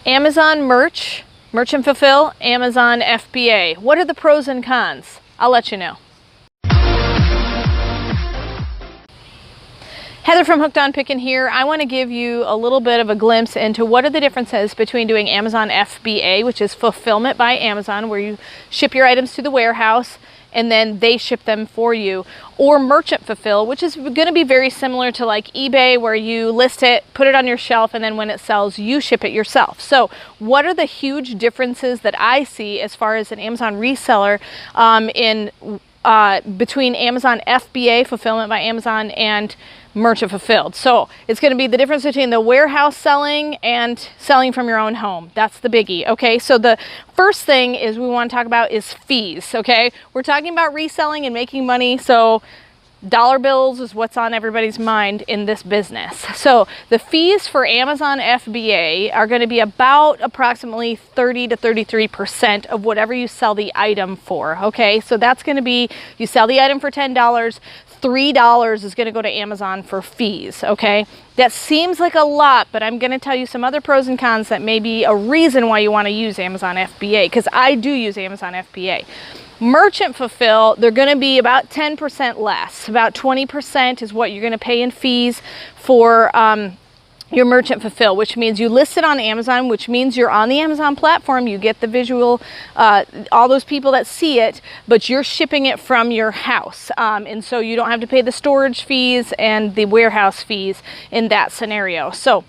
Amazon merch, merch and fulfill, Amazon FBA. What are the pros and cons? I'll let you know. Heather from Hooked on Pickin here. I want to give you a little bit of a glimpse into what are the differences between doing Amazon FBA, which is fulfillment by Amazon, where you ship your items to the warehouse and then they ship them for you, or merchant fulfill, which is going to be very similar to like eBay, where you list it, put it on your shelf, and then when it sells, you ship it yourself. So what are the huge differences that I see as far as an Amazon reseller between Amazon FBA, fulfillment by Amazon, and merchant fulfilled? So it's going to be the difference between the warehouse selling and selling from your own home. That's the biggie. Okay, so the first thing is we want to talk about is fees. Okay, we're talking about reselling and making money, so dollar bills is what's on everybody's mind in this business. So the fees for Amazon FBA are going to be about approximately 30 to 33% of whatever you sell the item for. Okay, so that's going to be, you sell the item for $10, $3 is going to go to Amazon for fees. Okay, that seems like a lot, but I'm going to tell you some other pros and cons that may be a reason why you want to use Amazon FBA, because I do use Amazon FBA. Merchant fulfill, they're going to be about 10% less. About 20% is what you're going to pay in fees for your merchant fulfill, which means you list it on Amazon, which means you're on the Amazon platform, you get the visual, all those people that see it, but you're shipping it from your house. And so you don't have to pay the storage fees and the warehouse fees in that scenario. So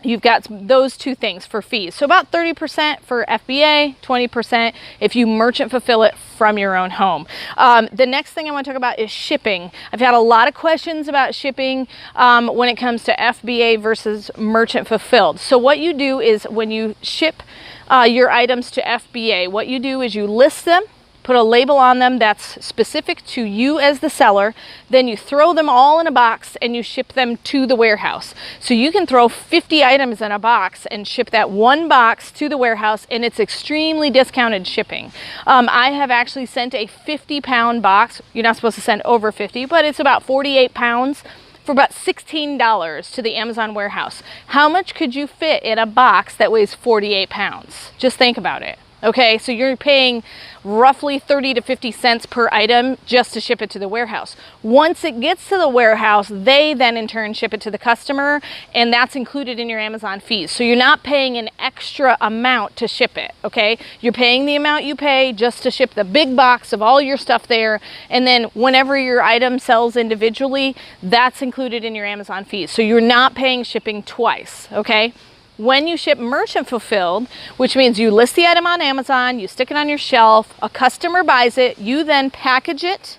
you've got those two things for fees. So about 30% for FBA, 20% if you merchant fulfill it from your own home. The next thing I want to talk about is shipping. I've had a lot of questions about shipping when it comes to FBA versus merchant fulfilled. So what you do is when you ship your items to FBA, what you do is you list them, put a label on them that's specific to you as the seller, then you throw them all in a box and you ship them to the warehouse. So you can throw 50 items in a box and ship that one box to the warehouse, and it's extremely discounted shipping. I have actually sent a 50-pound box. You're not supposed to send over 50, but it's about 48 pounds for about $16 to the Amazon warehouse. How much could you fit in a box that weighs 48 pounds? Just think about it. Okay, so you're paying roughly 30 to 50 cents per item just to ship it to the warehouse. Once it gets to the warehouse, they then in turn ship it to the customer, and that's included in your Amazon fees. So you're not paying an extra amount to ship it, okay? You're paying the amount you pay just to ship the big box of all your stuff there, and then whenever your item sells individually, that's included in your Amazon fees. So you're not paying shipping twice, okay? When you ship merchant fulfilled, which means you list the item on Amazon, you stick it on your shelf, a customer buys it, you then package it,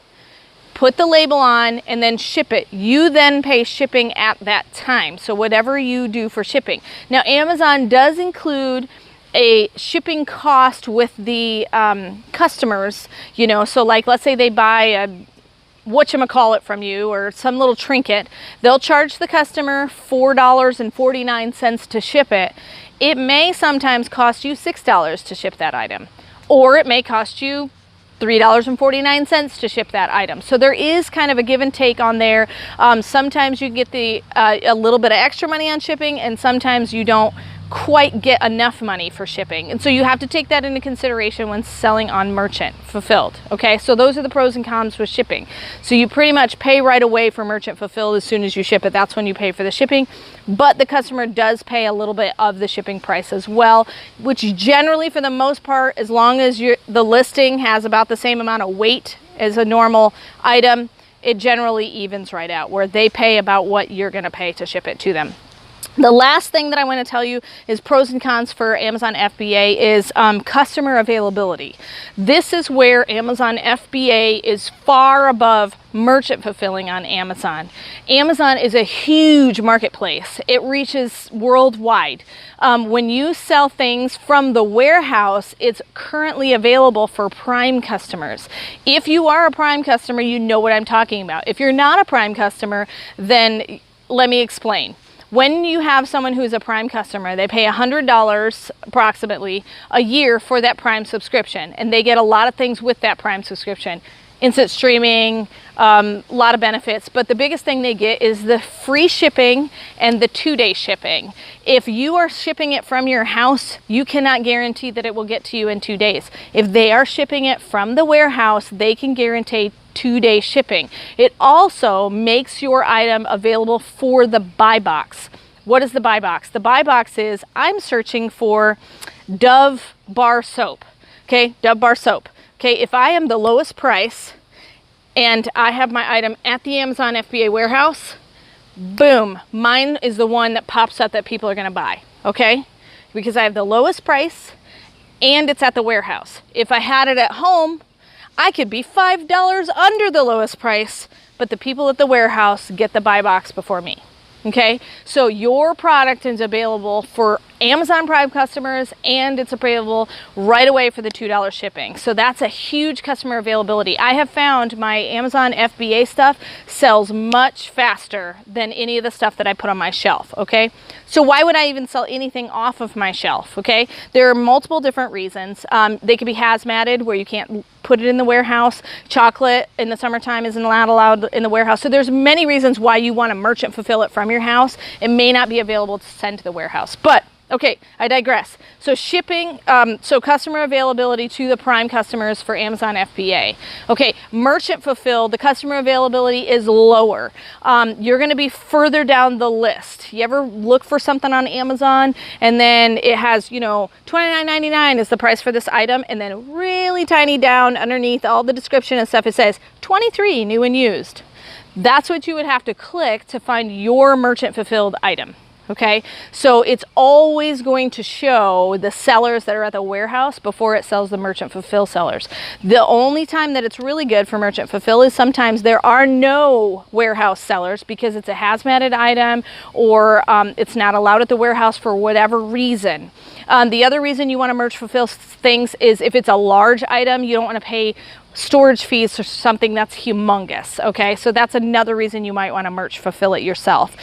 put the label on, and then ship it. You then pay shipping at that time. So whatever you do for shipping. Now Amazon does include a shipping cost with the customers, you know, so like let's say they buy a whatchamacallit from you or some little trinket, they'll charge the customer $4.49 to ship it. It may sometimes cost you $6 to ship that item, or it may cost you $3.49 to ship that item. So there is kind of a give and take on there. Sometimes you get a little bit of extra money on shipping, and sometimes you don't quite get enough money for shipping, and so you have to take that into consideration when selling on merchant fulfilled. Okay, so those are the pros and cons with shipping. So you pretty much pay right away for merchant fulfilled as soon as you ship it. That's when you pay for the shipping, but the customer does pay a little bit of the shipping price as well, which generally for the most part, as long as the listing has about the same amount of weight as a normal item, it generally evens right out, where they pay about what you're going to pay to ship it to them. The last thing that I want to tell you is pros and cons for Amazon FBA is customer availability. This is where Amazon FBA is far above merchant fulfilling on Amazon. Amazon is a huge marketplace. It reaches worldwide. When you sell things from the warehouse, it's currently available for Prime customers. If you are a Prime customer, you know what I'm talking about. If you're not a Prime customer, then let me explain. When you have someone who's a Prime customer, they pay $100 approximately a year for that Prime subscription, and they get a lot of things with that Prime subscription. instant streaming, a lot of benefits, but the biggest thing they get is the free shipping and the 2-day shipping. If you are shipping it from your house, you cannot guarantee that it will get to you in 2 days. If they are shipping it from the warehouse, they can guarantee 2-day shipping. It also makes your item available for the buy box. What is the buy box? The buy box is, I'm searching for Dove bar soap. Okay, Dove bar soap. Okay, if I am the lowest price and I have my item at the Amazon FBA warehouse, boom, mine is the one that pops up that people are going to buy. Okay, because I have the lowest price and it's at the warehouse. If I had it at home, I could be $5 under the lowest price, but the people at the warehouse get the buy box before me. Okay, so your product is available for Amazon Prime customers and it's available right away for the $2 shipping. So that's a huge customer availability. I have found my Amazon FBA stuff sells much faster than any of the stuff that I put on my shelf. Okay, so why would I even sell anything off of my shelf? Okay, there are multiple different reasons. They could be hazmated where you can't put it in the warehouse. Chocolate in the summertime isn't allowed in the warehouse. So there's many reasons why you want to merchant fulfill it from your house. It may not be available to send to the warehouse, but okay, I digress. So shipping, so customer availability to the Prime customers for Amazon FBA. Okay, merchant fulfill, the customer availability is lower. You're gonna be further down the list. You ever look for something on Amazon and then it has, you know, $29.99 is the price for this item, and then really tiny down underneath all the description and stuff, it says $23 new and used. That's what you would have to click to find your merchant fulfilled item. Okay, so it's always going to show the sellers that are at the warehouse before it sells the merchant fulfill sellers. The only time that it's really good for merchant fulfill is sometimes there are no warehouse sellers because it's a hazmated item or it's not allowed at the warehouse for whatever reason. The other reason you want to merge fulfill things is if it's a large item, you don't want to pay storage fees for something that's humongous. Okay, so that's another reason you might want to merch fulfill it yourself,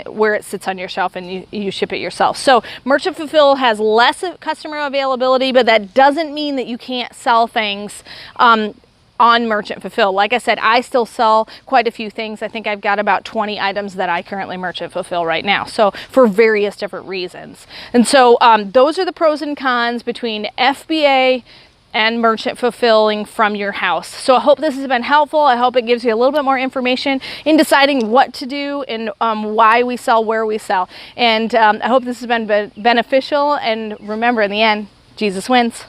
where it sits on your shelf and you ship it yourself. So merchant fulfill has less customer availability, but that doesn't mean that you can't sell things on merchant fulfill. Like I said, I still sell quite a few things. I think I've got about 20 items that I currently merchant fulfill right now, so for various different reasons. And so those are the pros and cons between FBA and merchant fulfilling from your house. So I hope this has been helpful. I hope it gives you a little bit more information in deciding what to do and why we sell, where we sell. And I hope this has been beneficial. And remember, in the end, Jesus wins.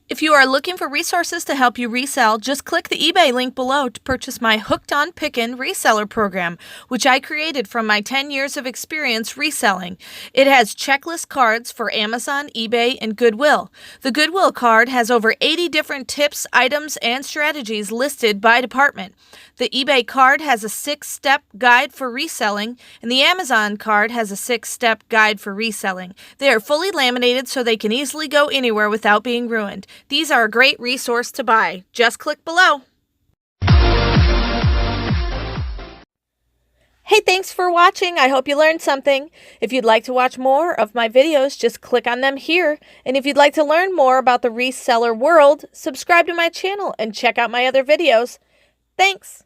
If you are looking for resources to help you resell, just click the eBay link below to purchase my Hooked on Pickin Reseller program, which I created from my 10 years of experience reselling. It has checklist cards for Amazon, eBay, and Goodwill. The Goodwill card has over 80 different tips, items, and strategies listed by department. The eBay card has a 6-step guide for reselling, and the Amazon card has a 6-step guide for reselling. They are fully laminated so they can easily go anywhere without being ruined. These are a great resource to buy. Just click below. Hey, thanks for watching. I hope you learned something. If you'd like to watch more of my videos, just click on them here. And if you'd like to learn more about the reseller world, subscribe to my channel and check out my other videos. Thanks.